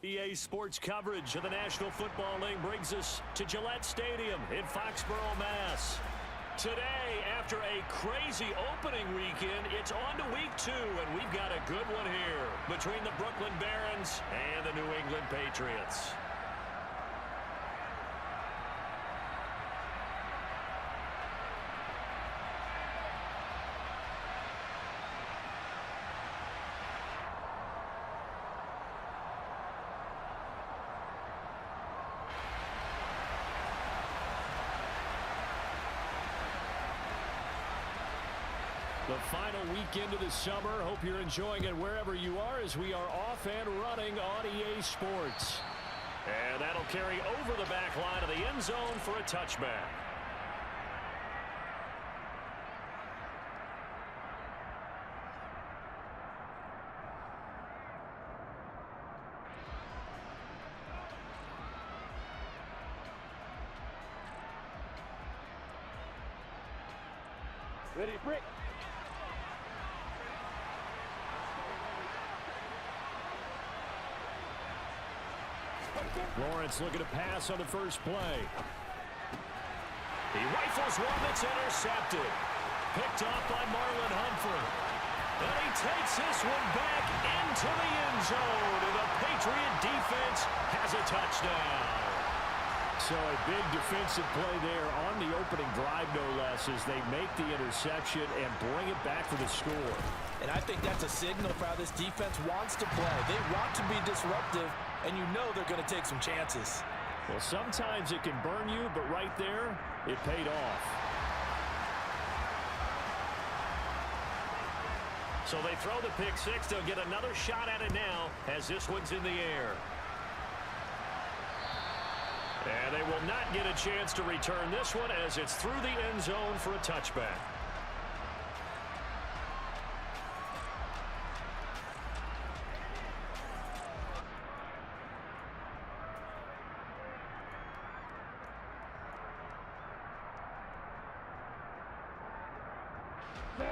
EA Sports coverage of the National Football League brings us to Gillette Stadium in Foxborough, Mass. Today, after a crazy opening weekend, it's on to week 2, and we've got a good one here between the Brooklyn Barons and the New England Patriots. The final weekend of the summer. Hope you're enjoying it wherever you are as we are off and running on EA Sports. And that'll carry over the back line of the end zone for a touchback. Ready, break. Lawrence looking to pass on the first play. He rifles one that's intercepted. Picked off by Marlon Humphrey. And he takes this one back into the end zone. And the Patriot defense has a touchdown. So a big defensive play there on the opening drive, no less, as they make the interception and bring it back for the score. And I think that's a signal for how this defense wants to play. They want to be disruptive, and you know they're going to take some chances. Well, sometimes it can burn you, but right there, it paid off. So they throw the pick six. They'll get another shot at it now as this one's in the air. And they will not get a chance to return this one as it's through the end zone for a touchback.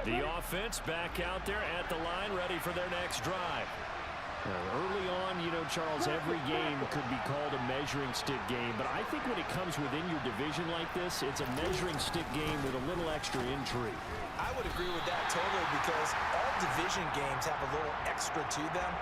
The offense back out there at the line, ready for their next drive. Early on, you know, Charles, every game could be called a measuring stick game, but I think when it comes within your division like this, it's a measuring stick game with a little extra intrigue. I would agree with that totally because all division games have a little extra to them.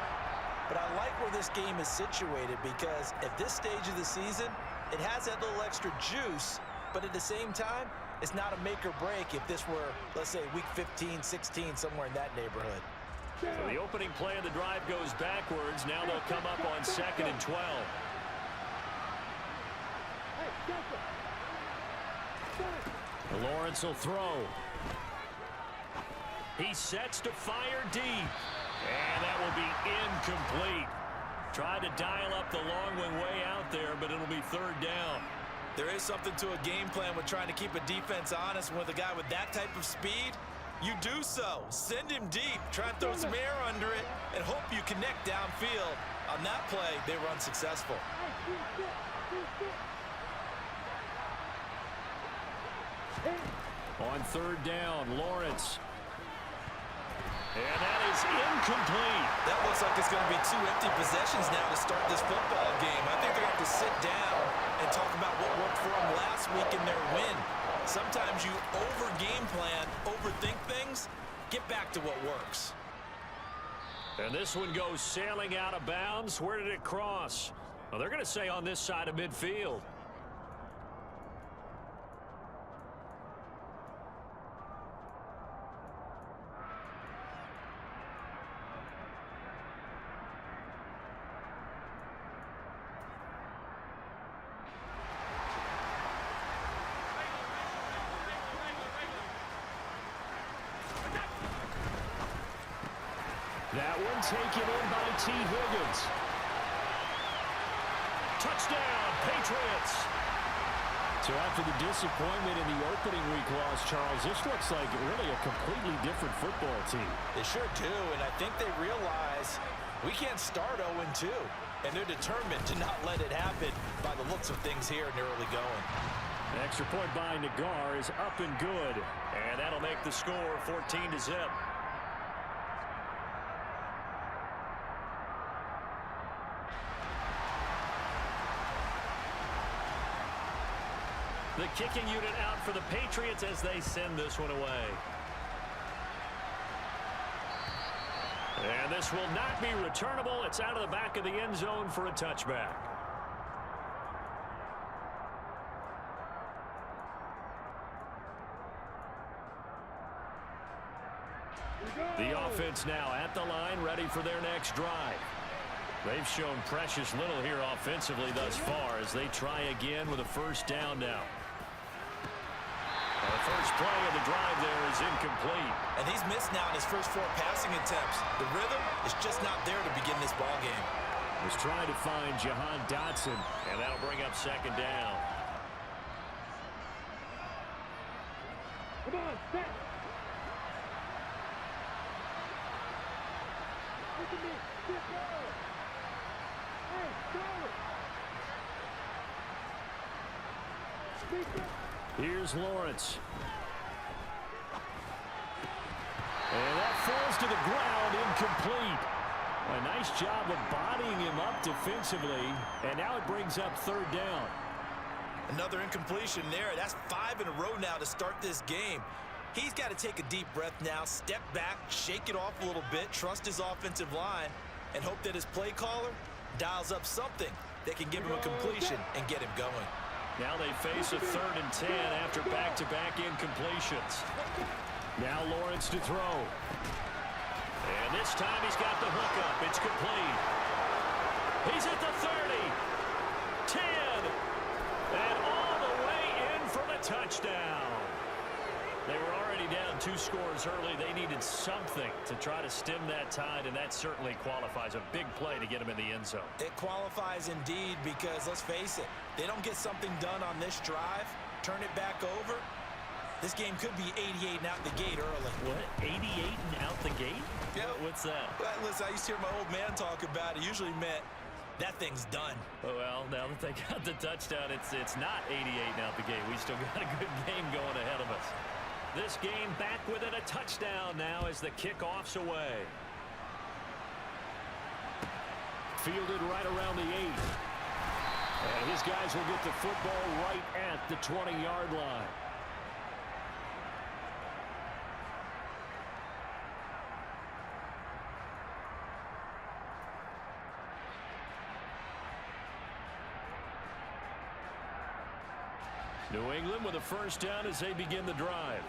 But I like where this game is situated because at this stage of the season, it has that little extra juice, but at the same time, it's not a make or break if this were, let's say, week 15, 16, somewhere in that neighborhood. So the opening play of the drive goes backwards. Now they'll come up on 2nd and 12. Lawrence will throw. He sets to fire deep. And that will be incomplete. Tried to dial up the long one way out there, but it'll be 3rd down. There is something to a game plan with trying to keep a defense honest. With a guy with that type of speed, you do so. Send him deep. Try and throw some air under it and hope you connect downfield. On that play, they were unsuccessful. On 3rd down, Lawrence. And that is incomplete. That looks like it's going to be 2 empty possessions now to start this football game. I think they're going to have to sit down and talk about what worked for them last week in their win. Sometimes you over-game plan, overthink things, get back to what works. And this one goes sailing out of bounds. Where did it cross? Well, they're going to say on this side of midfield. That one taken in by T. Higgins. Touchdown, Patriots. So after the disappointment in the opening week loss, Charles, this looks like really a completely different football team. They sure do, and I think they realize we can't start 0-2, and they're determined to not let it happen by the looks of things here in the early going. An extra point by Nagar is up and good, and that'll make the score 14-0. The kicking unit out for the Patriots as they send this one away. And this will not be returnable. It's out of the back of the end zone for a touchback. The offense now at the line, ready for their next drive. They've shown precious little here offensively thus far as they try again with a first down now. The first play of the drive there is incomplete. And he's missed now in his first 4 passing attempts. The rhythm is just not there to begin this ball game. Was trying to find Jahan Dotson, and that'll bring up second down. Come on, set. Look at me. Get going. Hey, go. Speak up. Here's Lawrence. And that falls to the ground, incomplete. A nice job of bodying him up defensively, and now it brings up third down. Another incompletion there. That's 5 in a row now to start this game. He's got to take a deep breath now, step back, shake it off a little bit, trust his offensive line, and hope that his play caller dials up something that can give him a completion and get him going. Now they face a 3rd and 10 after back-to-back incompletions. Now Lawrence to throw. And this time he's got the hook up. It's complete. He's at the 30. 10. And all the way in for the touchdown. They were already down 2 scores early. They needed something to try to stem that tide, and that certainly qualifies. A big play to get them in the end zone. It qualifies indeed because, let's face it, they don't get something done on this drive, turn it back over, this game could be 88 and out the gate early. What? 88 and out the gate? Yeah. What's that? Well, listen, I used to hear my old man talk about it. Usually meant that thing's done. Oh, well, now that they got the touchdown, it's not 88 and out the gate. We still got a good game going ahead of us. This game back within a touchdown now as the kickoff's away. Fielded right around the 8. And his guys will get the football right at the 20-yard line. New England with a first down as they begin the drive.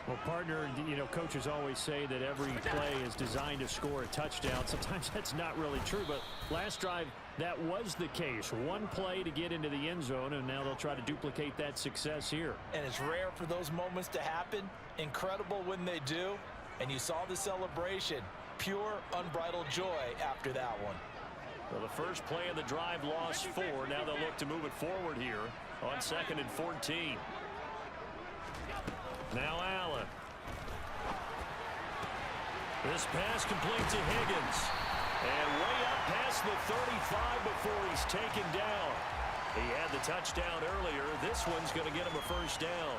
Well, partner, you know, coaches always say that every play is designed to score a touchdown. Sometimes that's not really true, but last drive, that was the case. One play to get into the end zone, and now they'll try to duplicate that success here. And it's rare for those moments to happen. Incredible when they do. And you saw the celebration. Pure, unbridled joy after that one. Well, the first play of the drive lost 4. Now they'll look to move it forward here on 2nd and 14. Now Allen. This pass complete to Higgins. And way up past the 35 before he's taken down. He had the touchdown earlier. This one's going to get him a first down.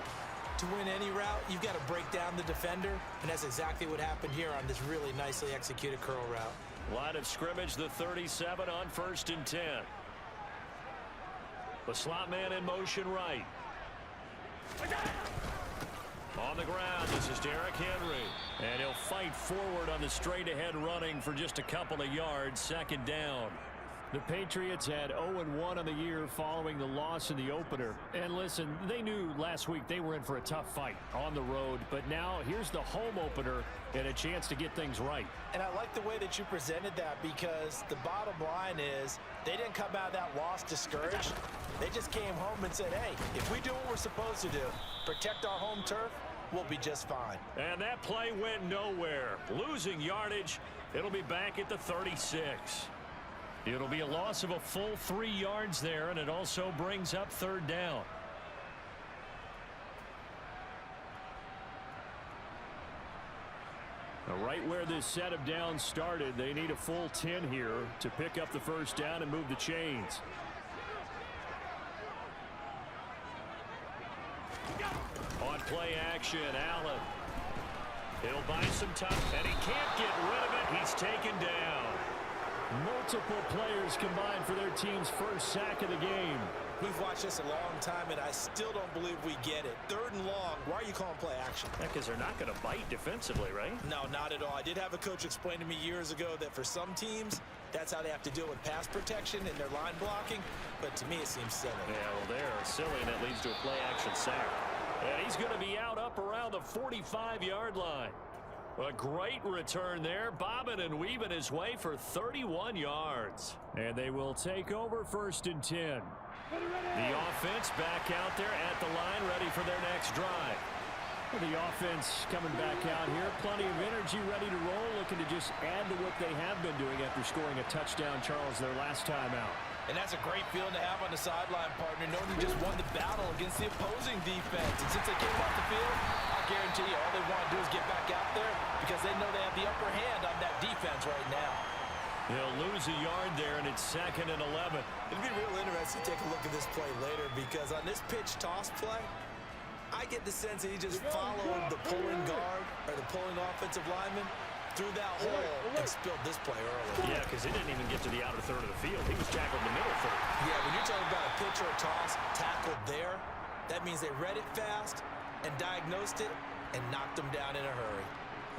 To win any route, you've got to break down the defender, and that's exactly what happened here on this really nicely executed curl route. Line of scrimmage, the 37 on 1st and 10. The slot man in motion right. On the ground, this is Derrick Henry. And he'll fight forward on the straight-ahead running for just a couple of yards. 2nd down. The Patriots had 0-1 on the year following the loss in the opener. And listen, they knew last week they were in for a tough fight on the road. But now here's the home opener and a chance to get things right. And I like the way that you presented that because the bottom line is they didn't come out of that loss discouraged. They just came home and said, hey, if we do what we're supposed to do, protect our home turf, we'll be just fine. And that play went nowhere. Losing yardage, it'll be back at the 36. It'll be a loss of a full 3 yards there, and it also brings up 3rd down. Now, right where this set of downs started, they need a full 10 here to pick up the first down and move the chains. On play action, Allen. He'll buy some time, and he can't get rid of it. He's taken down. Multiple players combined for their team's first sack of the game. We've watched this a long time, and I still don't believe we get it. 3rd and long. Why are you calling play action? Because they're not going to bite defensively, right? No, not at all. I did have a coach explain to me years ago that for some teams, that's how they have to deal with pass protection and their line blocking. But to me, it seems silly. Yeah, well, they're silly, and that leads to a play action sack. And he's going to be out up around the 45-yard line. A great return there, bobbing and weaving his way for 31 yards. And they will take over 1st and 10. The offense back out there at the line, ready for their next drive. The offense coming back out here, plenty of energy, ready to roll, looking to just add to what they have been doing after scoring a touchdown, Charles, their last time out. And that's a great feeling to have on the sideline, partner, knowing you just won the battle against the opposing defense. And since they came off the field, I guarantee you all they want to do is get back out there because they know they have the upper hand on that defense right now. They'll lose a yard there, and it's 2nd and 11. It'd be real interesting to take a look at this play later because on this pitch toss play, I get the sense that he just followed the pulling guard or the pulling offensive lineman through that hole and spilled this play early. Yeah, because he didn't even get to the outer third of the field. He was tackled in the middle third. Yeah, when you're talking about a pitch or a toss tackled there, that means they read it fast and diagnosed it and knocked him down in a hurry.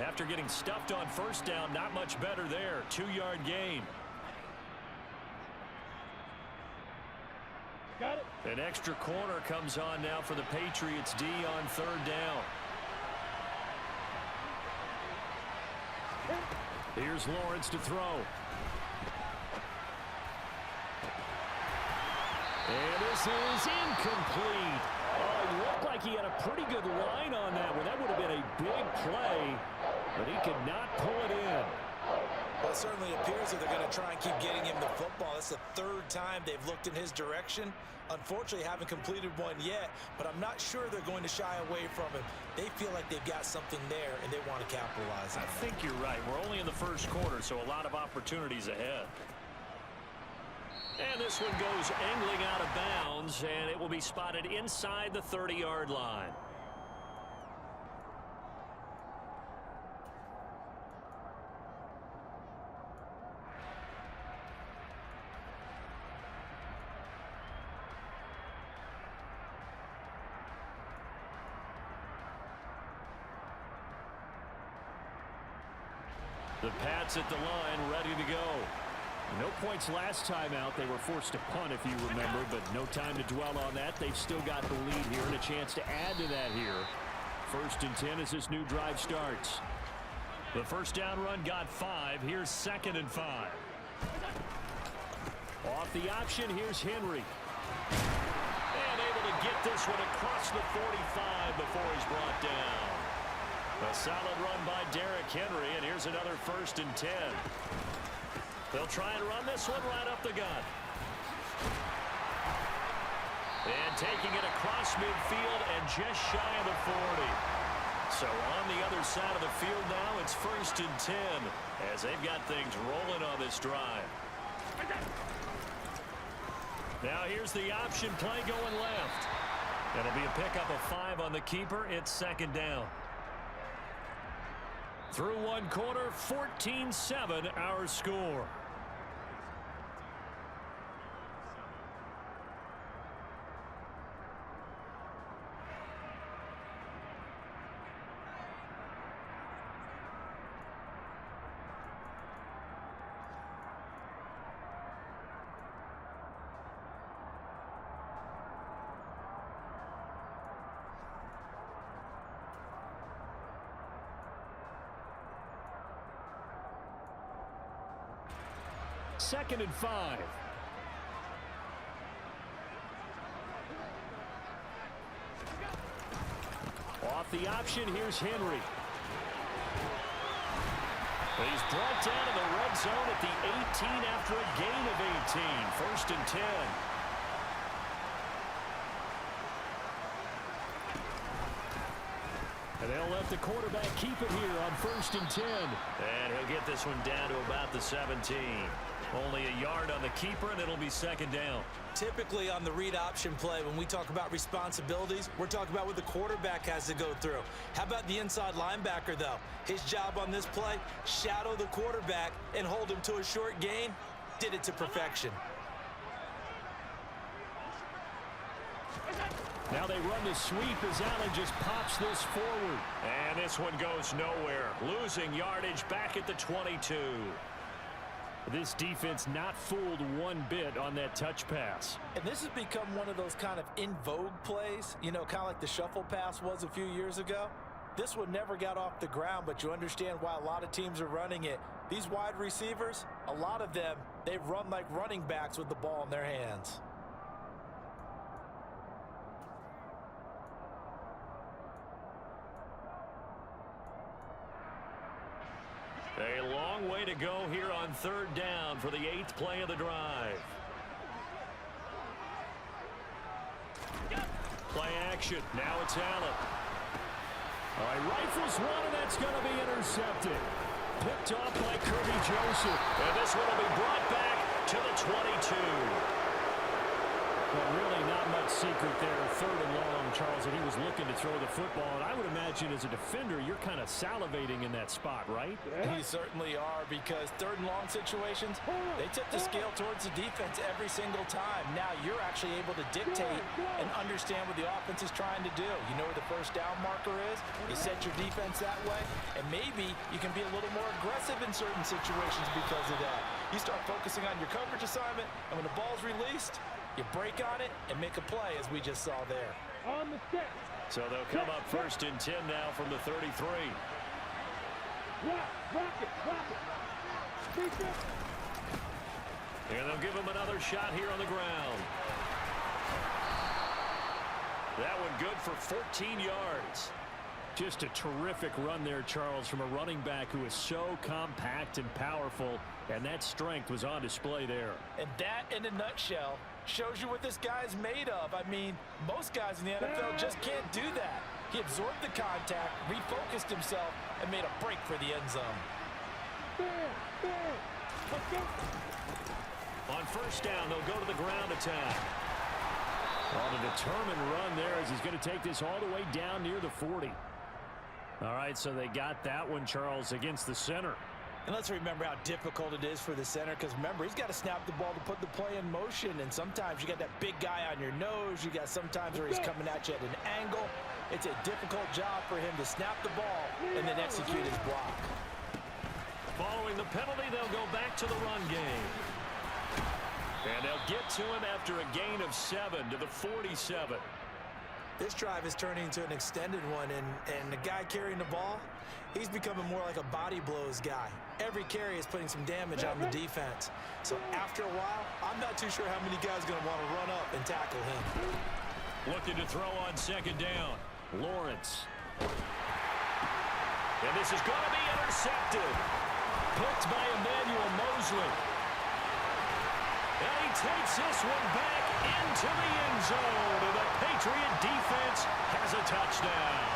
After getting stuffed on 1st down, not much better there. 2-yard gain. Got it. An extra corner comes on now for the Patriots D on 3rd down. Here's Lawrence to throw. And this is incomplete. Oh, it looked like he had a pretty good line on that one. That would have been a big play, but he could not pull it in. Well, it certainly appears that they're going to try and keep getting him the football. That's the 3rd time they've looked in his direction. Unfortunately, haven't completed one yet, but I'm not sure they're going to shy away from him. They feel like they've got something there, and they want to capitalize on it. I think you're right. We're only in the 1st quarter, so a lot of opportunities ahead. And this one goes angling out of bounds, and it will be spotted inside the 30-yard line. The Pats at the line, ready to go. No points last time out. They were forced to punt, if you remember, but no time to dwell on that. They've still got the lead here and a chance to add to that here. 1st and 10 as this new drive starts. The 1st down run got 5. Here's 2nd and 5. Off the option, here's Henry. And able to get this one across the 45 before he's brought down. A solid run by Derrick Henry, and here's another 1st and 10. They'll try and run this one right up the gut. And taking it across midfield and just shy of the 40. So on the other side of the field now, it's 1st and 10 as they've got things rolling on this drive. Now here's the option play going left. That'll be a pickup of 5 on the keeper. It's 2nd down. Through 1 quarter, 14-7 our score. Second and 5. Off the option, here's Henry. He's brought down in the red zone at the 18 after a gain of 18. 1st and 10. And they'll let the quarterback keep it here on 1st and 10. And he'll get this one down to about the 17. Only a yard on the keeper, and it'll be 2nd down. Typically on the read option play, when we talk about responsibilities, we're talking about what the quarterback has to go through. How about the inside linebacker, though? His job on this play, shadow the quarterback and hold him to a short gain. Did it to perfection. Now they run the sweep as Allen just pops this forward. And this one goes nowhere. Losing yardage back at the 22. This defense not fooled one bit on that touch pass. And this has become one of those kind of in vogue plays, you know, kind of like the shuffle pass was a few years ago. This one never got off the ground, but you understand why a lot of teams are running it. These wide receivers, a lot of them, they run like running backs with the ball in their hands. A long way to go here on third down for the 8th play of the drive. Play action. Now it's Allen. All right, rifles one, and that's going to be intercepted. Picked off by Kirby Joseph. And this one will be brought back to the 22. Well, really not much secret there. Third and long, Charles, and he was looking to throw the football. And I would imagine as a defender, you're kind of salivating in that spot, right? You certainly are, because third and long situations, they tip the scale towards the defense every single time. Now you're actually able to dictate and understand what the offense is trying to do. You know where the first down marker is. You set your defense that way, and maybe you can be a little more aggressive in certain situations because of that. You start focusing on your coverage assignment, and when the ball's released, you break on it and make a play, as we just saw there. On the set. So they'll come up first and 10 now from the 33. Rock it. Defense. And they'll give him another shot here on the ground. That one good for 14 yards. Just a terrific run there, Charles, from a running back who is so compact and powerful, and that strength was on display there. And that, in a nutshell, shows you what this guy's made of. I mean, most guys in the NFL just can't do that. He absorbed the contact, refocused himself, and made a break for the end zone. On first down, they'll go to the ground attack. On a determined run there as he's going to take this all the way down near the 40. All right, so they got that one, Charles, against the center. And let's remember how difficult it is for the center, because remember, he's got to snap the ball to put the play in motion, and sometimes you got that big guy on your nose. You got sometimes where he's coming at you at an angle. It's a difficult job for him to snap the ball and then execute his block. Following the penalty, they'll go back to the run game. And they'll get to him after a gain of 7 to the 47. This drive is turning into an extended one, and the guy carrying the ball, he's becoming more like a body blows guy. Every carry is putting some damage on the defense. So after a while, I'm not too sure how many guys are going to want to run up and tackle him. Looking to throw on second down. Lawrence. And this is going to be intercepted. Picked by Emmanuel Mosley. And he takes this one back into the end zone. And the Patriot defense has a touchdown.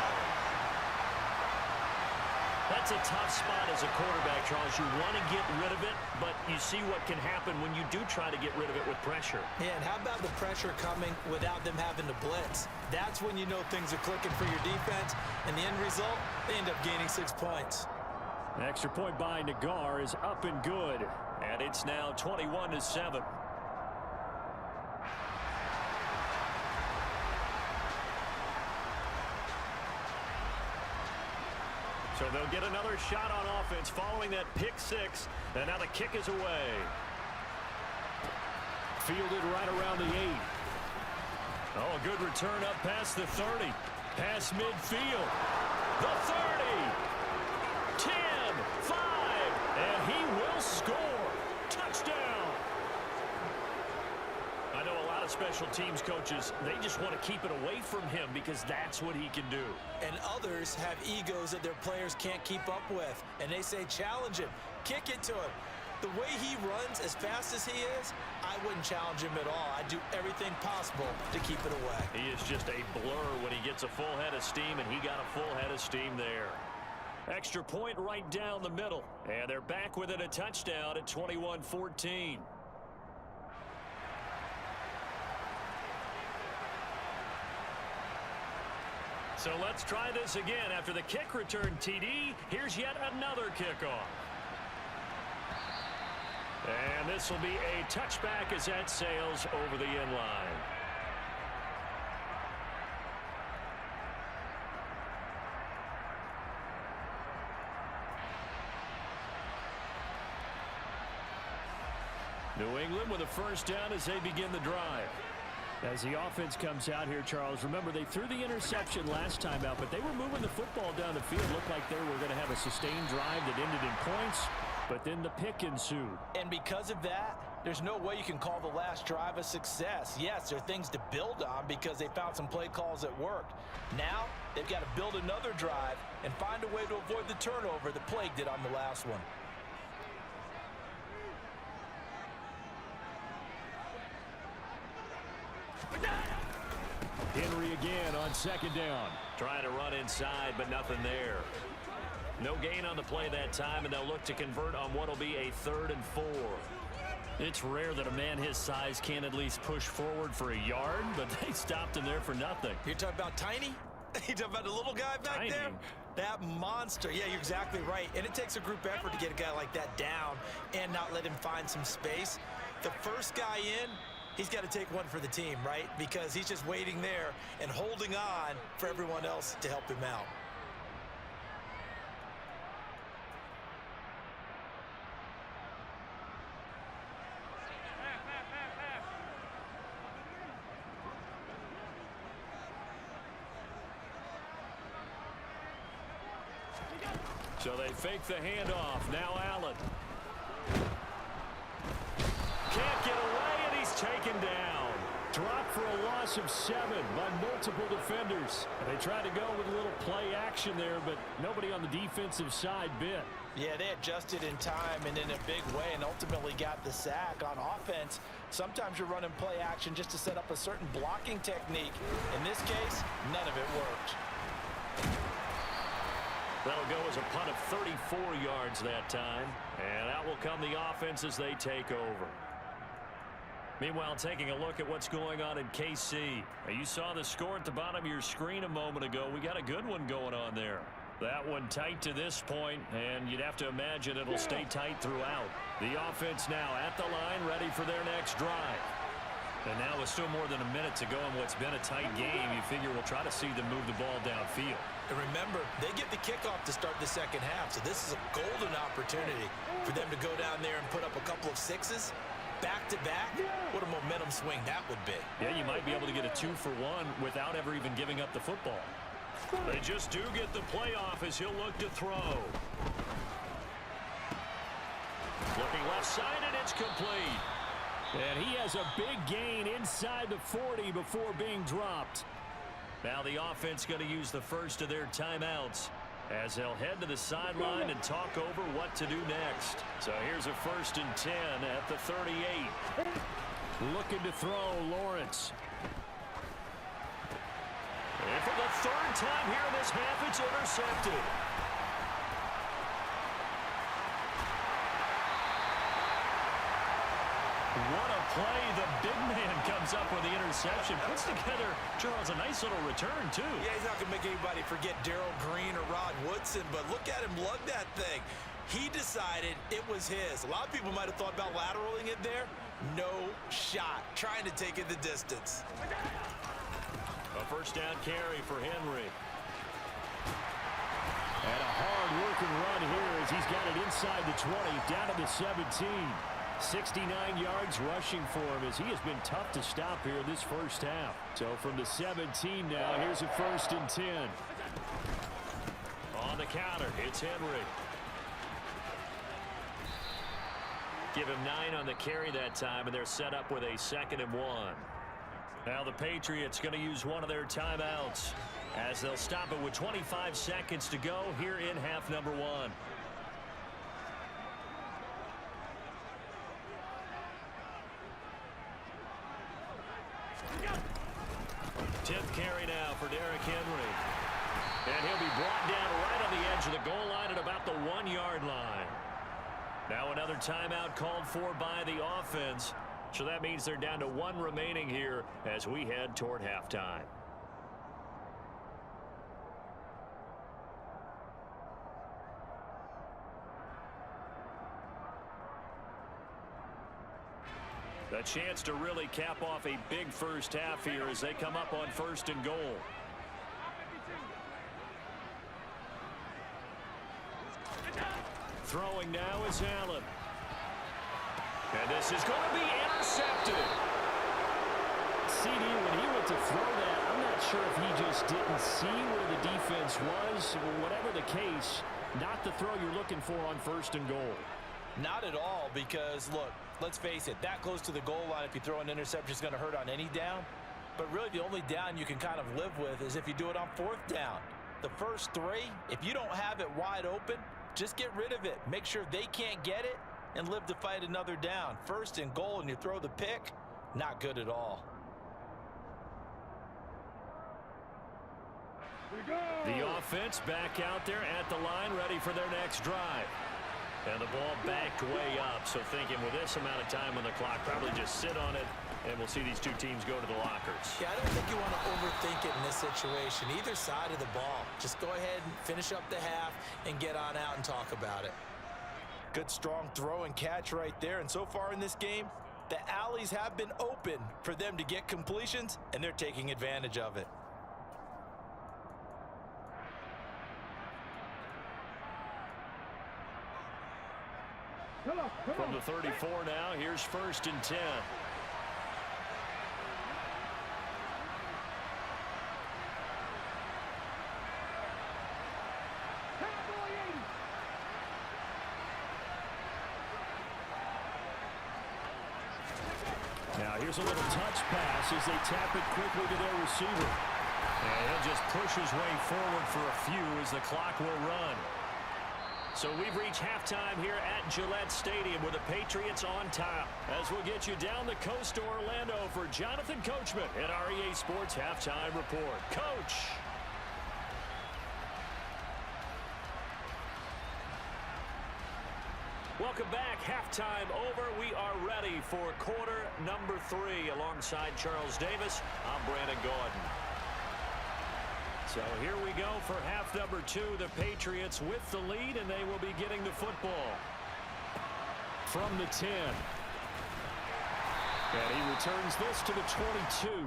That's a tough spot as a quarterback, Charles. You want to get rid of it, but you see what can happen when you do try to get rid of it with pressure. Yeah, and how about the pressure coming without them having to blitz? That's when you know things are clicking for your defense. And the end result, they end up gaining 6 points. An extra point by Nagar is up and good. And it's now 21-7. So they'll get another shot on offense following that pick six. And now the kick is away. Fielded right around the 8. Oh, a good return up past the 30. Past midfield. The 30. 10, 5, and he will score. Touchdown. I know a lot of special teams coaches, they just want to keep it away from him because that's what he can do. And others have egos that their players can't keep up with. And they say, challenge him, kick it to him. The way he runs as fast as he is, I wouldn't challenge him at all. I'd do everything possible to keep it away. He is just a blur when he gets a full head of steam, and he got a full head of steam there. Extra point right down the middle. And they're back within a touchdown at 21-14. So let's try this again. After the kick return TD, here's yet another kickoff. And this will be a touchback as that sails over the end line. New England with a first down as they begin the drive. As the offense comes out here, Charles, remember they threw the interception last time out, but they were moving the football down the field. Looked like they were going to have a sustained drive that ended in points, but then the pick ensued. And because of that, there's no way you can call the last drive a success. Yes, there are things to build on because they found some play calls that worked. Now, they've got to build another drive and find a way to avoid the turnover that plagued it on the last one. Henry again on second down. Trying to run inside, but nothing there. No gain on the play that time, and they'll look to convert on what will be a 3rd and 4. It's rare that a man his size can't at least push forward for a yard, but they stopped him there for nothing. You're talking about Tiny? You're talking about the little guy back there? That monster. Yeah, you're exactly right. And it takes a group effort to get a guy like that down and not let him find some space. The first guy in, he's got to take one for the team, right? Because he's just waiting there and holding on for everyone else to help him out. So they fake the handoff. Now Allen. Can't get away, and he's taken down. Dropped for a loss of 7 by multiple defenders. They tried to go with a little play action there, but nobody on the defensive side bit. Yeah, they adjusted in time and in a big way and ultimately got the sack. On offense, sometimes you're running play action just to set up a certain blocking technique. In this case, none of it worked. That'll go as a punt of 34 yards that time. And out will come the offense as they take over. Meanwhile, taking a look at what's going on in KC. You saw the score at the bottom of your screen a moment ago. We got a good one going on there. That one tight to this point, and you'd have to imagine it'll stay tight throughout. The offense now at the line, ready for their next drive. And now with still more than a minute to go in what's been a tight game, you figure we'll try to see them move the ball downfield. And remember, they get the kickoff to start the second half, so this is a golden opportunity for them to go down there and put up a couple of sixes back-to-back. What a momentum swing that would be. Yeah, you might be able to get a 2-for-1 without ever even giving up the football. They just do get the playoff as he'll look to throw. Looking left side, and it's complete. And he has a big gain inside the 40 before being dropped. Now the offense going to use the first of their timeouts as they'll head to the sideline and talk over what to do next. So here's a 1st and 10 at the 38. Looking to throw, Lawrence. And for the 3rd time here in this half, it's intercepted. What a play. The big man comes up with the interception. Puts together, Charles, a nice little return, too. Yeah, he's not going to make anybody forget Darrell Green or Rod Woodson, but look at him lug that thing. He decided it was his. A lot of people might have thought about lateraling it there. No shot. Trying to take it the distance. A first down carry for Henry. And a hard-working run here as he's got it inside the 20, down to the 17. 69 yards rushing for him as he has been tough to stop here this first half. So from the 17 now, here's a 1st and 10. On the counter, it's Henry. Give him 9 on the carry that time, and they're set up with a 2nd and 1. Now the Patriots going to use one of their timeouts as they'll stop it with 25 seconds to go here in half number 1. Tenth carry now for Derrick Henry. And he'll be brought down right on the edge of the goal line at about the 1-yard line. Now another timeout called for by the offense. So that means they're down to 1 remaining here as we head toward halftime. A chance to really cap off a big first half here as they come up on 1st and goal. Throwing now is Allen. And this is going to be intercepted. CD, when he went to throw that, I'm not sure if he just didn't see where the defense was. Whatever the case, not the throw you're looking for on 1st and goal. Not at all, because, look, let's face it, that close to the goal line, if you throw an interception, is going to hurt on any down. But really, the only down you can kind of live with is if you do it on 4th down. The first 3, if you don't have it wide open, just get rid of it. Make sure they can't get it and live to fight another down. 1st and goal, and you throw the pick, not good at all. The offense back out there at the line, ready for their next drive. And the ball backed way up, so thinking with this amount of time on the clock, probably just sit on it, and we'll see these two teams go to the lockers. Yeah, I don't think you want to overthink it in this situation, either side of the ball. Just go ahead and finish up the half and get on out and talk about it. Good, strong throw and catch right there, and so far in this game, the alleys have been open for them to get completions, and they're taking advantage of it. From the 34 now, here's 1st and 10. Now here's a little touch pass as they tap it quickly to their receiver. And he'll just push his way forward for a few as the clock will run. So we've reached halftime here at Gillette Stadium with the Patriots on top. As we'll get you down the coast to Orlando for Jonathan Coachman at REA Sports Halftime Report. Coach. Welcome back. Halftime over. We are ready for quarter number 3. Alongside Charles Davis, I'm Brandon Gordon. So here we go for half number 2. The Patriots with the lead, and they will be getting the football from the 10. And he returns this to the 22.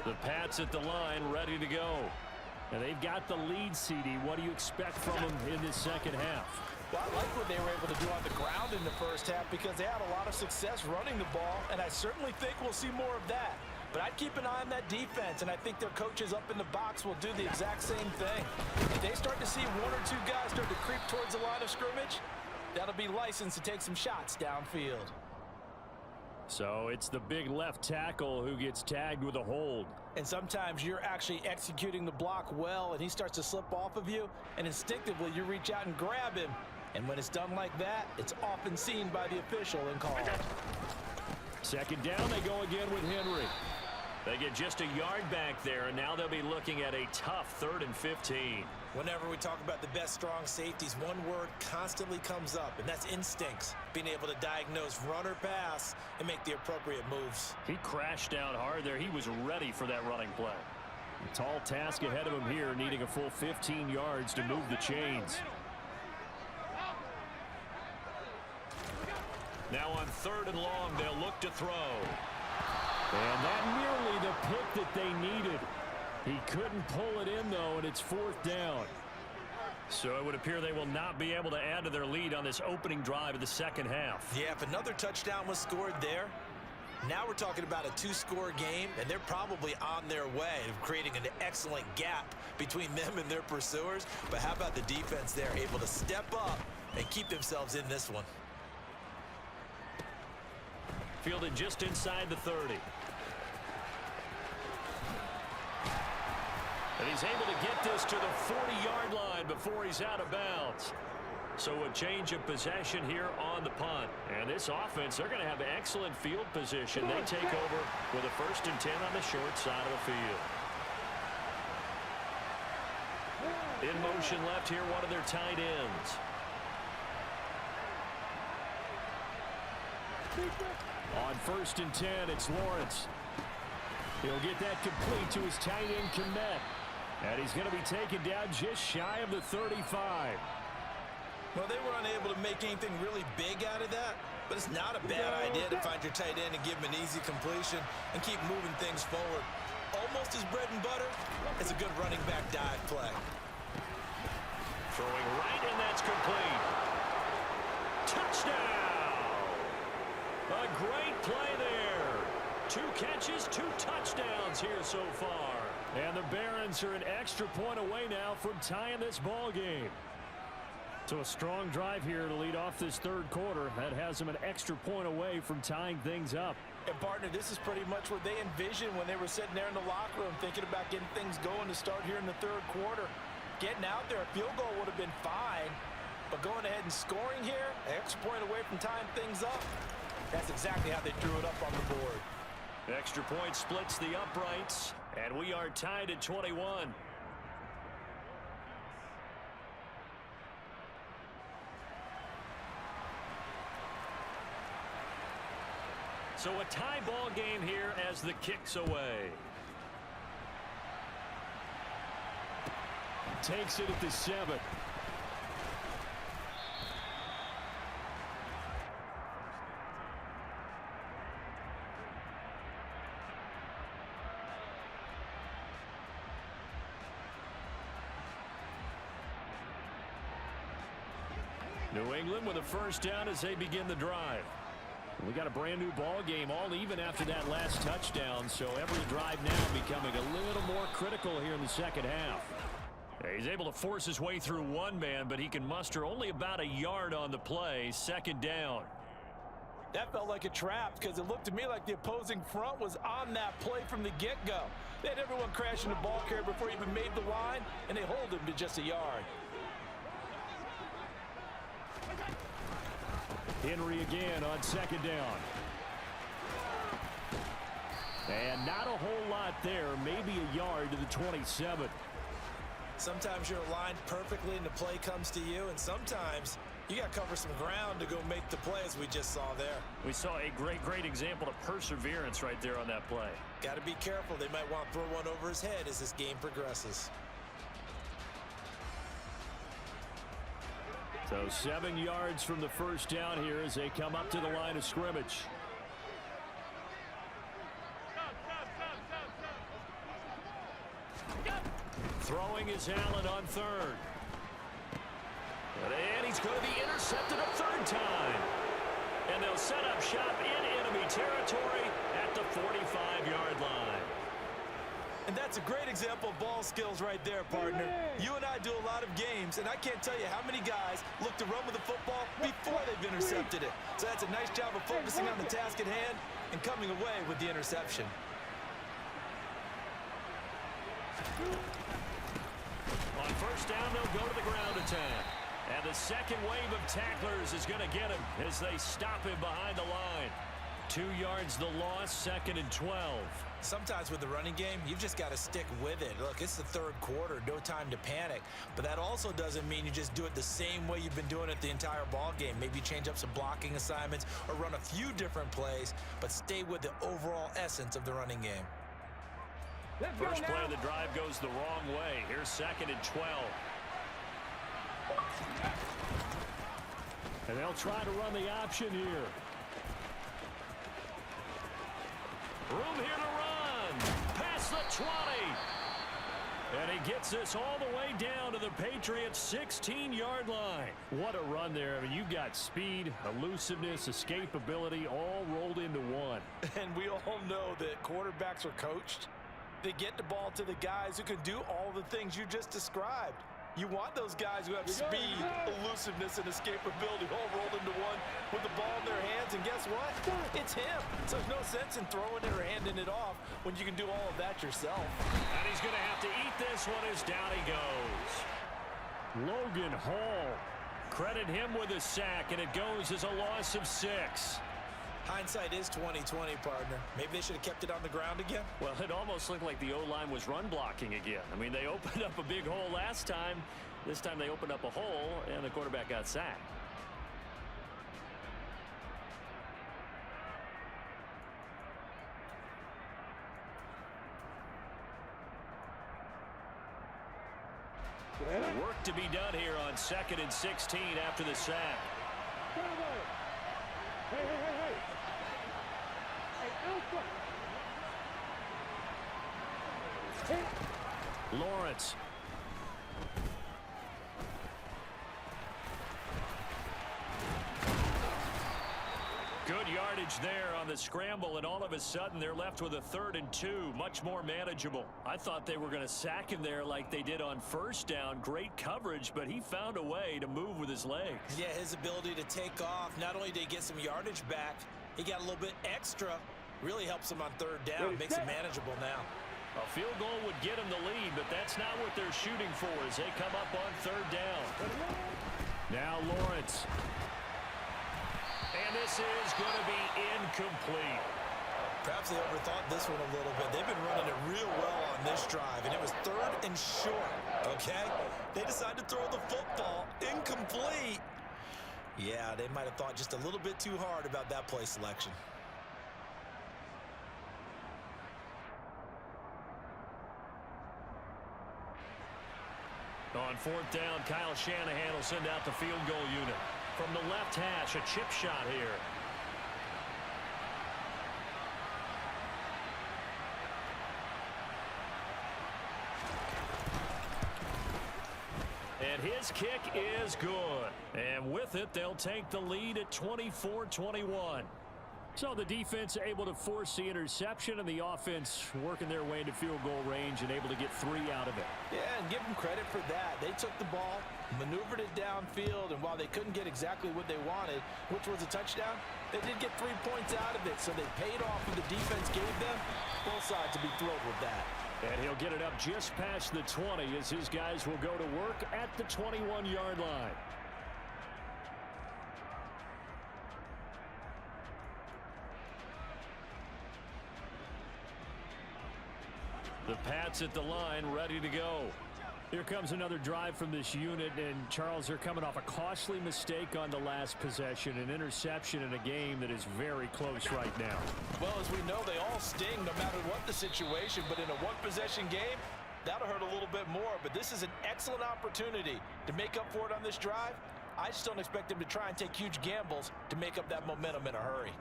The Pats at the line, ready to go. And they've got the lead, CD. What do you expect from them in this second half? Well, I like what they were able to do on the ground in the first half because they had a lot of success running the ball, and I certainly think we'll see more of that. But I'd keep an eye on that defense, and I think their coaches up in the box will do the exact same thing. If they start to see 1 or 2 guys start to creep towards the line of scrimmage, that'll be licensed to take some shots downfield. So it's the big left tackle who gets tagged with a hold. And sometimes you're actually executing the block well, and he starts to slip off of you, and instinctively you reach out and grab him. And when it's done like that, it's often seen by the official and called. Second down, they go again with Henry. They get just a yard back there, and now they'll be looking at a tough 3rd and 15. Whenever we talk about the best strong safeties, one word constantly comes up, and that's instincts. Being able to diagnose run or pass and make the appropriate moves. He crashed down hard there. He was ready for that running play. A tall task ahead of him here, needing a full 15 yards to move the chains. Now on 3rd and long, they'll look to throw. And that nearly the pick that they needed. He couldn't pull it in, though, and it's 4th down. So it would appear they will not be able to add to their lead on this opening drive of the second half. Yeah, if another touchdown was scored there, now we're talking about a 2-score game, and they're probably on their way of creating an excellent gap between them and their pursuers. But how about the defense there, able to step up and keep themselves in this one? Fielded just inside the 30. And he's able to get this to the 40-yard line before he's out of bounds. So a change of possession here on the punt. And this offense, they're going to have excellent field position. They take over with a 1st and 10 on the short side of the field. In motion left here, one of their tight ends. On 1st and 10, it's Lawrence. He'll get that complete to his tight end, Kmet. And he's going to be taken down just shy of the 35. Well, they were unable to make anything really big out of that, But it's not a bad idea to find your tight end and give him an easy completion and keep moving things forward. Almost his bread and butter. It's a good running back dive play. Throwing right, and that's complete. Touchdown! A great play there. 2 catches, 2 touchdowns here so far. And the Barons are an extra point away now from tying this ball game. So a strong drive here to lead off this third quarter. That has them an extra point away from tying things up. And, partner, this is pretty much what they envisioned when they were sitting there in the locker room thinking about getting things going to start here in the third quarter. Getting out there, a field goal would have been fine. But going ahead and scoring here, an extra point away from tying things up, that's exactly how they drew it up on the board. Extra point splits the uprights, and we are tied at 21. So a tie ball game here as the kick's away. Takes it at the 7. New England with a first down as they begin the drive. We got a brand new ball game, all even after that last touchdown, so every drive now becoming a little more critical here in the second half. He's able to force his way through one man, but he can muster only about a yard on the play. Second down. That felt like a trap because it looked to me like the opposing front was on that play from the get-go. They had everyone crashing the ball carrier before he even made the line, and they hold him to just a yard. Henry again on second down. And not a whole lot there, maybe a yard to the 27. Sometimes you're aligned perfectly and the play comes to you, and sometimes you got to cover some ground to go make the play, as we just saw there. We saw a great example of perseverance right there on that play. Got to be careful. They might want to throw one over his head as this game progresses. So 7 yards from the first down here as they come up to the line of scrimmage. Throwing is Allen on third. And he's going to be intercepted a third time. And they'll set up shop in enemy territory at the 45-yard line. And that's a great example of ball skills right there, partner. You and I do a lot of games, and I can't tell you how many guys look to run with the football before they've intercepted it. So that's a nice job of focusing on the task at hand and coming away with the interception. On first down, they'll go to the ground attack. And the second wave of tacklers is going to get him as they stop him behind the line. 2 yards the loss, 2nd and 12. Sometimes with the running game, you've just got to stick with it. Look, it's the third quarter, no time to panic. But that also doesn't mean you just do it the same way you've been doing it the entire ball game. Maybe change up some blocking assignments or run a few different plays, but stay with the overall essence of the running game. First play of the drive goes the wrong way. Here's 2nd and 12. And they'll try to run the option here. Room here to run. Past the 20. And he gets this all the way down to the Patriots' 16-yard line. What a run there. I mean, you've got speed, elusiveness, escapability all rolled into one. And we all know that quarterbacks are coached. They get the ball to the guys who can do all the things you just described. You want those guys who have speed, elusiveness, and escapability all rolled into one with the ball in their hands, and guess what? It's him. So there's no sense in throwing it or handing it off when you can do all of that yourself. And he's going to have to eat this one as down he goes. Logan Hall. Credit him with a sack, and it goes as a loss of 6. Hindsight is 20/20, partner. Maybe they should have kept it on the ground again. Well, it almost looked like the O-line was run blocking again. I mean, they opened up a big hole last time. This time they opened up a hole, and the quarterback got sacked. Work to be done here on 2nd and 16 after the sack. Lawrence. Good yardage there on the scramble, and all of a sudden they're left with a 3rd and 2, much more manageable. I thought they were going to sack him there like they did on first down. Great coverage, but he found a way to move with his legs. Yeah, his ability to take off, not only did he get some yardage back, he got a little bit extra. Really helps him on 3rd down, makes it manageable now. A field goal would get him the lead, but that's not what they're shooting for as they come up on 3rd down. Now Lawrence. And this is going to be incomplete. Perhaps they overthought this one a little bit. They've been running it real well on this drive, and it was 3rd and short, okay? They decided to throw the football incomplete. Yeah, they might have thought just a little bit too hard about that play selection. On 4th down, Kyle Shanahan will send out the field goal unit. From the left hash, a chip shot here. And his kick is good. And with it, they'll take the lead at 24-21. So the defense able to force the interception, and the offense working their way into field goal range and able to get 3 out of it. Yeah, and give them credit for that. They took the ball, maneuvered it downfield, and while they couldn't get exactly what they wanted, which was a touchdown, they did get 3 points out of it, so they paid off what the defense gave them. Both sides will be thrilled with that. And he'll get it up just past the 20 as his guys will go to work at the 21-yard line. The Pats at the line, ready to go. Here comes another drive from this unit, and Charles, they're coming off a costly mistake on the last possession, an interception in a game that is very close right now. Well, as we know, they all sting no matter what the situation, but in a one-possession game, that'll hurt a little bit more, but this is an excellent opportunity to make up for it on this drive. I just don't expect them to try and take huge gambles to make up that momentum in a hurry.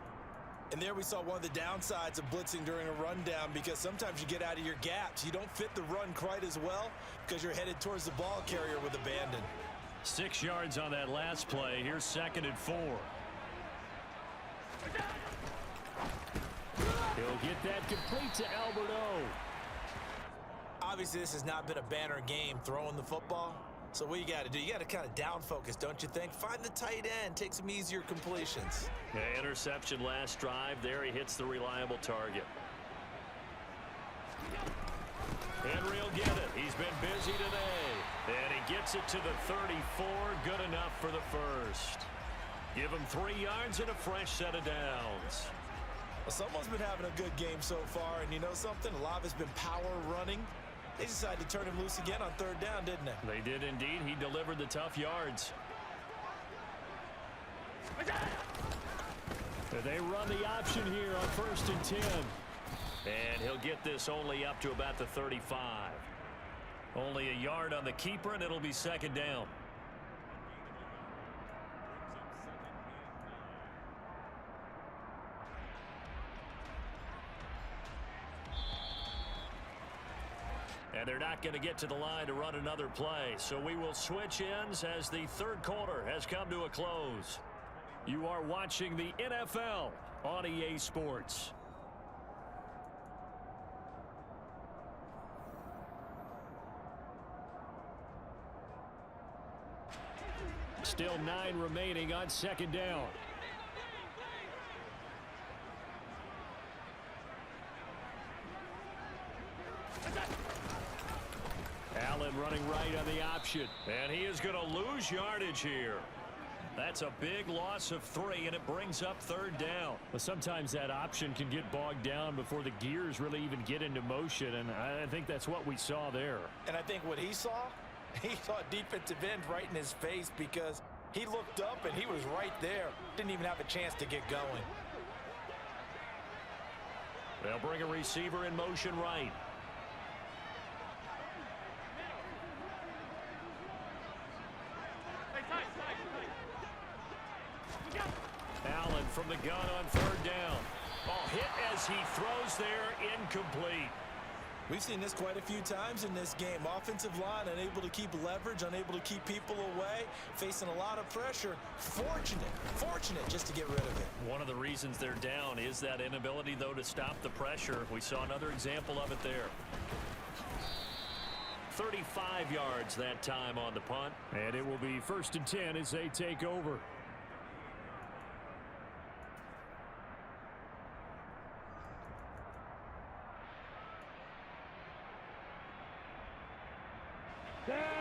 And there we saw one of the downsides of blitzing during a rundown, because sometimes you get out of your gaps. You don't fit the run quite as well because you're headed towards the ball carrier with abandon. 6 yards on that last play. Here's 2nd and 4. He'll get that complete to Alberto. Obviously, this has not been a banner game throwing the football. So what you got to do, you got to kind of down focus, don't you think? Find the tight end, take some easier completions. Yeah, interception last drive. There he hits the reliable target. Henry will get it. He's been busy today. And he gets it to the 34. Good enough for the first. Give him 3 yards and a fresh set of downs. Well, someone's been having a good game so far, and you know something? A lot of it's been power running. They decided to turn him loose again on 3rd down, didn't they? They did indeed. He delivered the tough yards. They run the option here on 1st and 10. And he'll get this only up to about the 35. Only a yard on the keeper, and it'll be 2nd down. And they're not going to get to the line to run another play. So we will switch ends as the 3rd quarter has come to a close. You are watching the NFL on EA Sports. Still 9 remaining on 2nd down. Allen running right on the option. And he is going to lose yardage here. That's a big loss of 3, and it brings up 3rd down. But sometimes that option can get bogged down before the gears really even get into motion, and I think that's what we saw there. And I think what he saw a defensive end right in his face, because he looked up and he was right there. Didn't even have a chance to get going. They'll bring a receiver in motion right. Allen from the gun on 3rd down. Ball hit as he throws there, incomplete. We've seen this quite a few times in this game. Offensive line unable to keep leverage, unable to keep people away, facing a lot of pressure. Fortunate just to get rid of it. One of the reasons they're down is that inability, though, to stop the pressure. We saw another example of it there. 35 yards that time on the punt. And it will be 1st and 10 as they take over.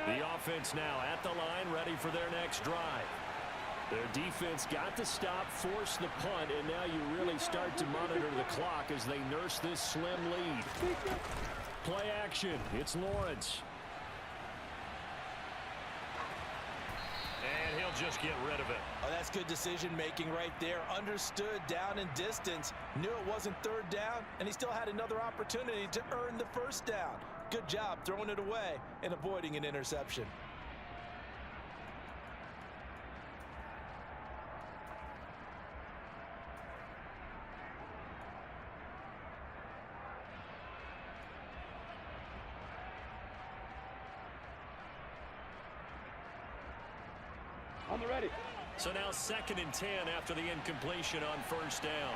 The offense now at the line, ready for their next drive. Their defense got to stop, force the punt, and now you really start to monitor the clock as they nurse this slim lead. Play action. It's Lawrence. And he'll just get rid of it. Oh, that's good decision-making right there. Understood down and distance. Knew it wasn't 3rd down, and he still had another opportunity to earn the 1st down. Good job throwing it away and avoiding an interception. On the ready. So now 2nd and 10 after the incompletion on 1st down.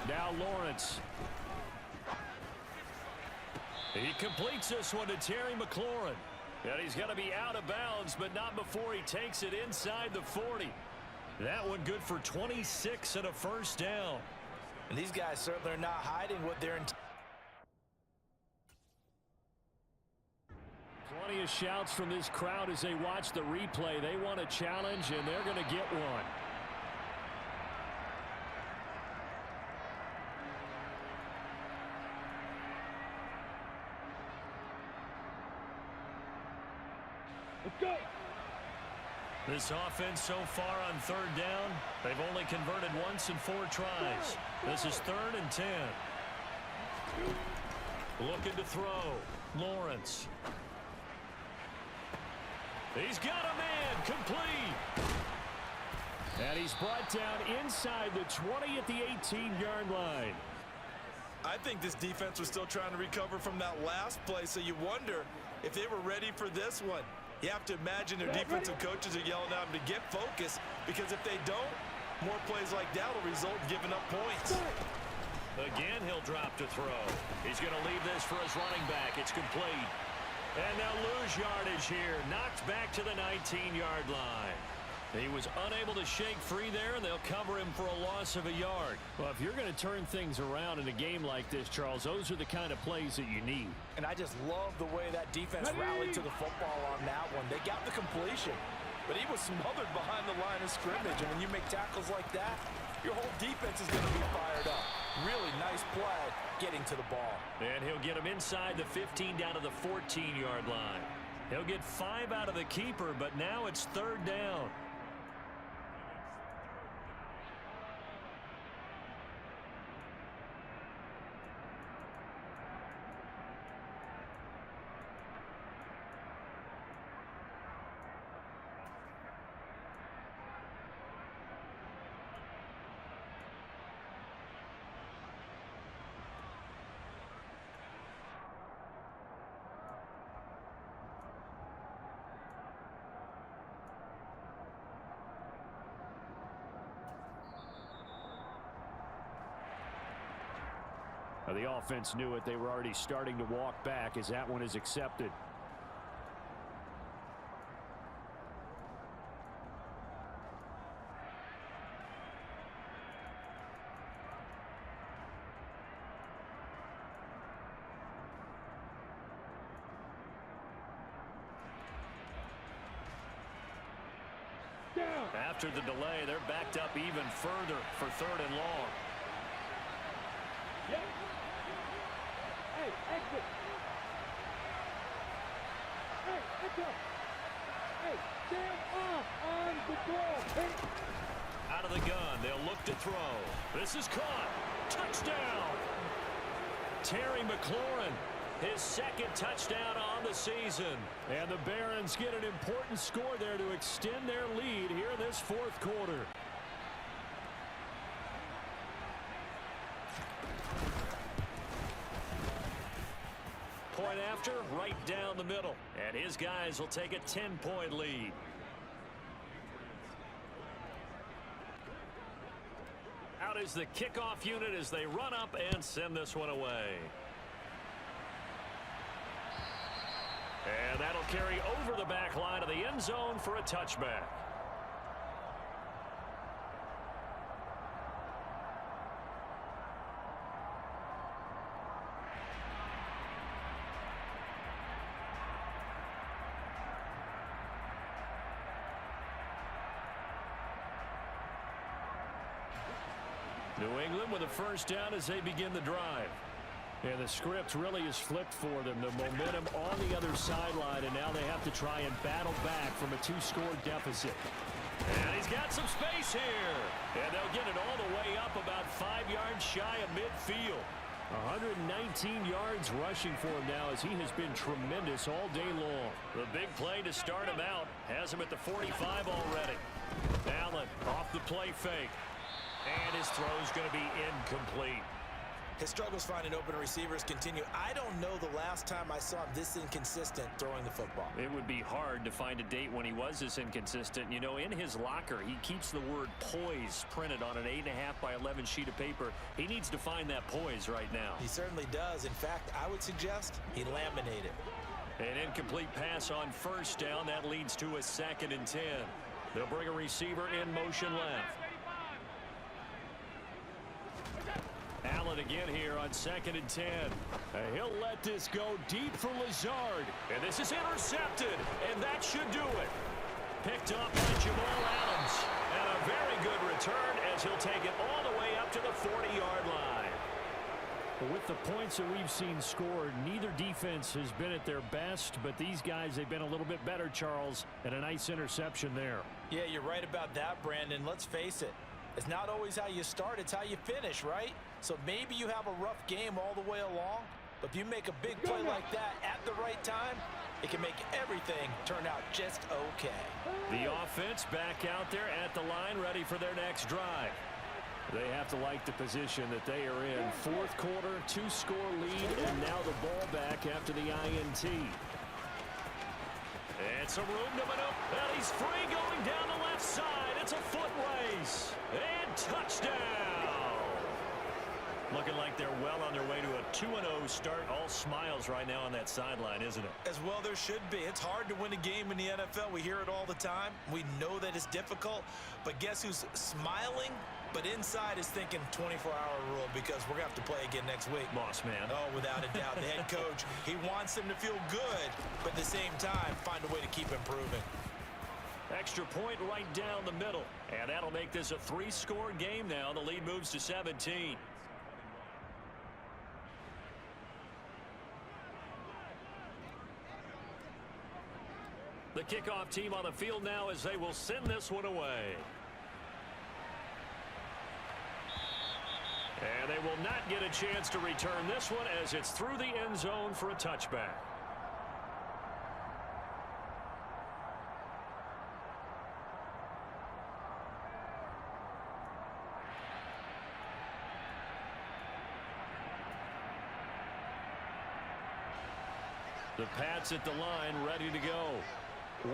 Now Lawrence. He completes this one to Terry McLaurin. And he's going to be out of bounds, but not before he takes it inside the 40. That one good for 26 and a 1st down. And these guys certainly are not hiding what they're intending. Plenty of shouts from this crowd as they watch the replay. They want a challenge, and they're going to get one. Let's go. This offense so far on 3rd down, they've only converted once in 4 tries. This is 3rd and 10. Looking to throw. Lawrence. He's got a man. Complete. And he's brought down inside the 20 at the 18-yard line. I think this defense was still trying to recover from that last play, so you wonder if they were ready for this one. You have to imagine their defensive coaches are yelling at them to get focused, because if they don't, more plays like that will result in giving up points. Again, he'll drop to throw. He's going to leave this for his running back. It's complete. And they'll lose yardage here. Knocked back to the 19-yard line. He was unable to shake free there, and they'll cover him for a loss of a yard. Well, if you're going to turn things around in a game like this, Charles, those are the kind of plays that you need. And I just love the way that defense rallied to the football on that one. They got the completion, but he was smothered behind the line of scrimmage. And when you make tackles like that, your whole defense is going to be fired up. Really nice play getting to the ball. And he'll get him inside the 15 down to the 14-yard line. He'll get 5 out of the keeper, but now it's 3rd down. The offense knew it. They were already starting to walk back as that one is accepted. Down. After the delay, they're backed up even further for 3rd and long. Yeah. Hey, exit. Hey, exit. Hey, stand off on the ball. Hey. Out of the gun, they'll look to throw. This is caught. Touchdown. Terry McLaurin, his 2nd touchdown on the season. And the Barons get an important score there to extend their lead here in this 4th quarter. after, right down the middle. And his guys will take a 10-point lead. Out is the kickoff unit as they run up and send this one away. And that'll carry over the back line of the end zone for a touchback. New England with a first down as they begin the drive. And the script really is flipped for them. The momentum on the other sideline, and now they have to try and battle back from a 2-score deficit. And he's got some space here. And they'll get it all the way up about 5 yards shy of midfield. 119 yards rushing for him now as he has been tremendous all day long. The big play to start him out has him at the 45 already. Allen off the play fake. And his throw is going to be incomplete. His struggles finding open receivers continue. I don't know the last time I saw him this inconsistent throwing the football. It would be hard to find a date when he was this inconsistent. You know, in his locker, he keeps the word poise printed on an 8.5 by 11 sheet of paper. He needs to find that poise right now. He certainly does. In fact, I would suggest he laminated. An incomplete pass on first down. That leads to a 2nd and 10. They'll bring a receiver in motion left. Allen again here on 2nd and 10. He'll let this go deep for Lazard. And this is intercepted. And that should do it. Picked up by Jamal Adams. And a very good return as he'll take it all the way up to the 40-yard line. But with the points that we've seen scored, neither defense has been at their best. But these guys, they've been a little bit better, Charles. And a nice interception there. Yeah, you're right about that, Brandon. Let's face it. It's not always how you start, it's how you finish, right? So maybe you have a rough game all the way along, but if you make a big play like that at the right time, it can make everything turn out just okay. The offense back out there at the line, ready for their next drive. They have to like the position that they are in. 4th quarter, 2-score lead, and now the ball back after the INT. And some room to maneuver. And he's free going down the left side. It's a foot race. And touchdown. Looking like they're well on their way to a 2-0 start. All smiles right now on that sideline, isn't it? As well there should be. It's hard to win a game in the NFL. We hear it all the time. We know that it's difficult. But guess who's smiling? But inside is thinking 24-hour rule because we're going to have to play again next week. Boss man. Oh, without a doubt. The head coach, he wants them to feel good, but at the same time, find a way to keep improving. Extra point right down the middle. And that'll make this a 3-score game now. The lead moves to 17. The kickoff team on the field now as they will send this one away. And they will not get a chance to return this one as it's through the end zone for a touchback. The Pats at the line, ready to go.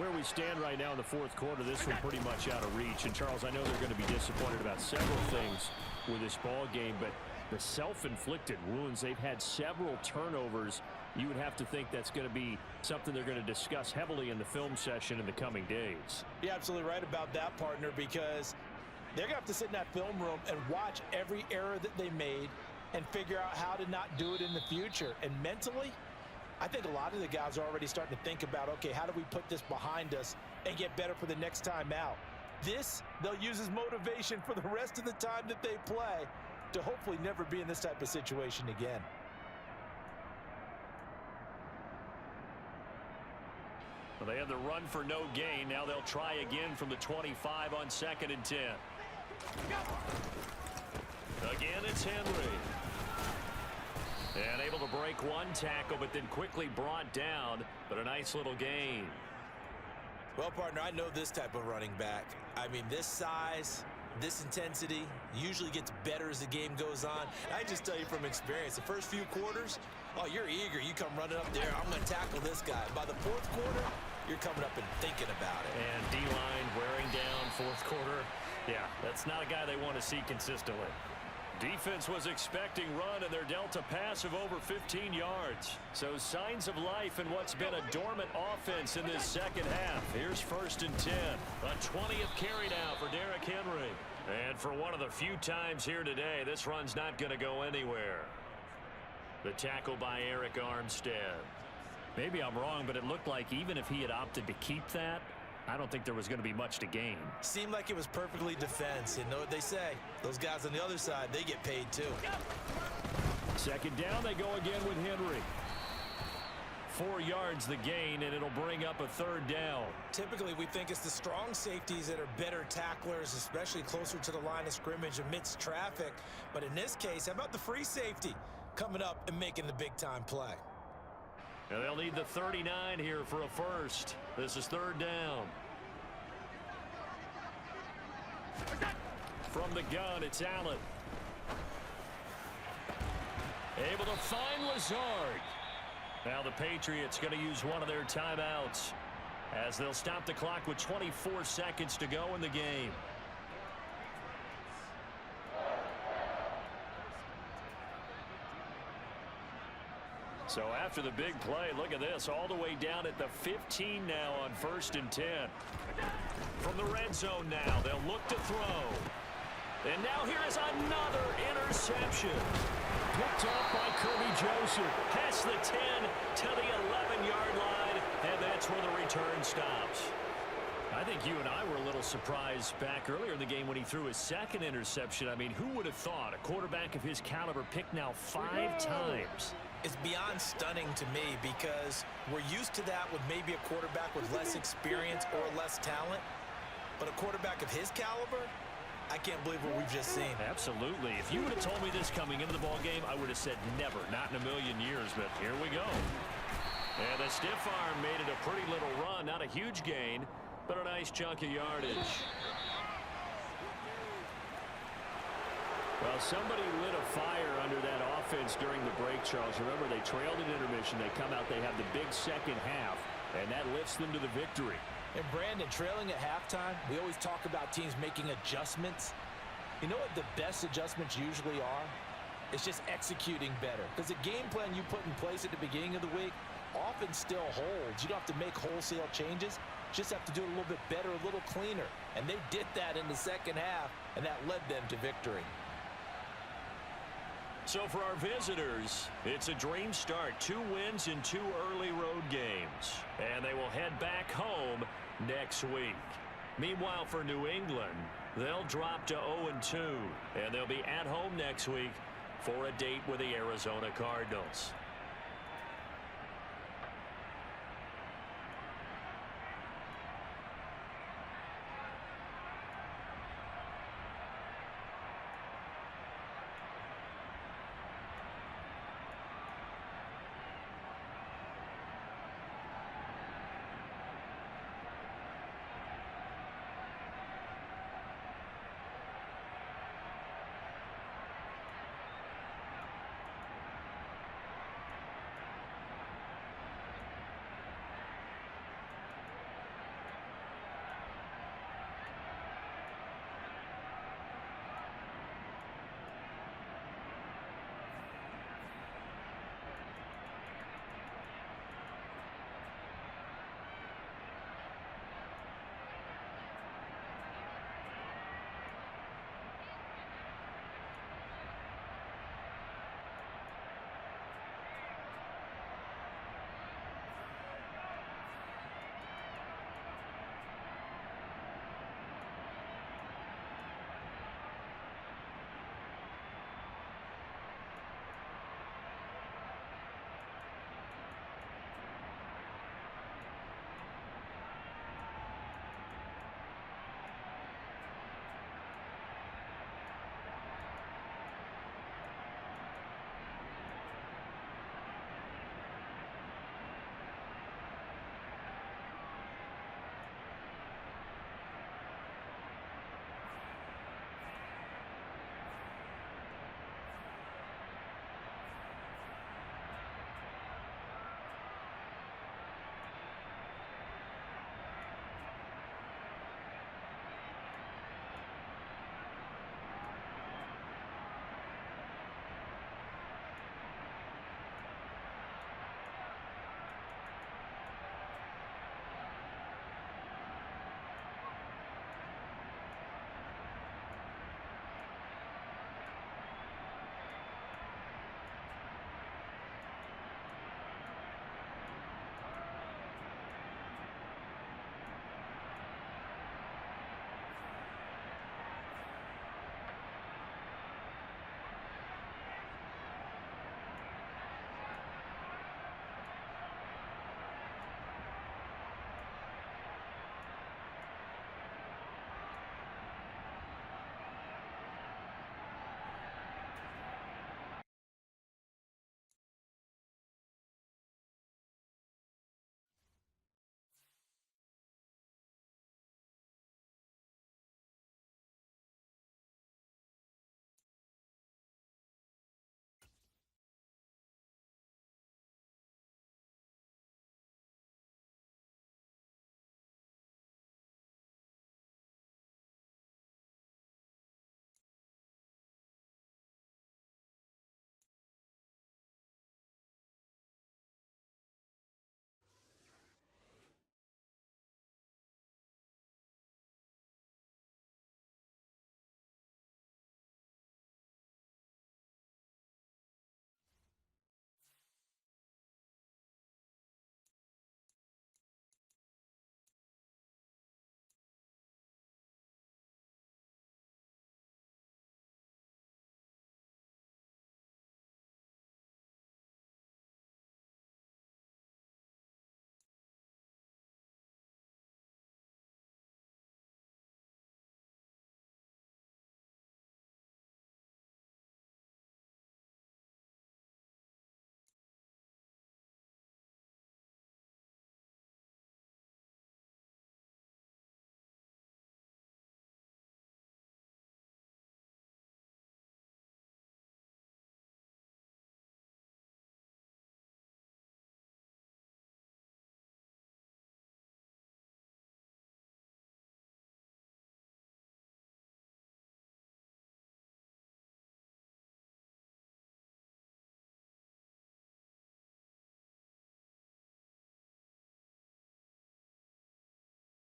Where we stand right now in the 4th quarter, this one pretty much out of reach. And, Charles, I know they're going to be disappointed about several things with this ball game, but the self-inflicted wounds, they've had several turnovers. You would have to think that's going to be something they're going to discuss heavily in the film session in the coming days. You're absolutely right about that, partner, because they're going to have to sit in that film room and watch every error that they made and figure out how to not do it in the future. And mentally, I think a lot of the guys are already starting to think about, okay, how do we put this behind us and get better for the next time out? This, they'll use as motivation for the rest of the time that they play to hopefully never be in this type of situation again. Well, they had the run for no gain. Now they'll try again from the 25 on 2nd and 10. Again, it's Henry. And able to break one tackle, but then quickly brought down. But a nice little gain. Well, partner, I know this type of running back. I mean, this size, This intensity usually gets better as the game goes on. I just tell you from experience, the first few quarters, oh, you're eager. You come running up there. I'm going to tackle this guy. By the fourth quarter, you're coming up and thinking about it. And D-line wearing down fourth quarter. Yeah, that's not a guy they want to see consistently. Defense was expecting run, and they're dealt a pass of over 15 yards. So signs of life in what's been a dormant offense in this second half. Here's 1st and 10. A 20th carry now for Derrick Henry. And for one of the few times here today, this run's not going to go anywhere. The tackle by Eric Armstead. Maybe I'm wrong, but it looked like even if he had opted to keep that, I don't think there was going to be much to gain. Seemed like it was perfectly defense. And know what they say? Those guys on the other side, they get paid too. Second down, they go again with Henry. 4 yards the gain, and it'll bring up a 3rd down. Typically, we think it's the strong safeties that are better tacklers, especially closer to the line of scrimmage amidst traffic. But in this case, how about the free safety coming up and making the big-time play? And they'll need the 39 here for a first. This is 3rd down. From the gun, it's Allen. Able to find Lazard. Now the Patriots going to use one of their timeouts as they'll stop the clock with 24 seconds to go in the game. So after the big play, look at this, all the way down at the 15 now on 1st and 10. From the red zone now, they'll look to throw. And now here is another interception. Picked off by Kirby Joseph. Past the 10 to the 11-yard line, and that's where the return stops. I think you and I were a little surprised back earlier in the game when he threw his 2nd interception. I mean, who would have thought a quarterback of his caliber picked now 5 times? It's beyond stunning to me because we're used to that with maybe a quarterback with less experience or less talent. But a quarterback of his caliber, I can't believe what we've just seen. Absolutely. If you would have told me this coming into the ball game, I would have said never, not in a million years, but here we go. And the stiff arm made it a pretty little run, not a huge gain, but a nice chunk of yardage. Well, somebody lit a fire under that offense during the break, Charles. Remember, they trailed at intermission. They come out, they have the big second half, and that lifts them to the victory. And Brandon, trailing at halftime, we always talk about teams making adjustments. You know what the best adjustments usually are? It's just executing better. Because the game plan you put in place at the beginning of the week often still holds. You don't have to make wholesale changes. Just have to do it a little bit better, a little cleaner. And they did that in the second half, and that led them to victory. So for our visitors, it's a dream start. 2 wins in 2 early road games. And they will head back home next week. Meanwhile, for New England, they'll drop to 0-2. And they'll be at home next week for a date with the Arizona Cardinals.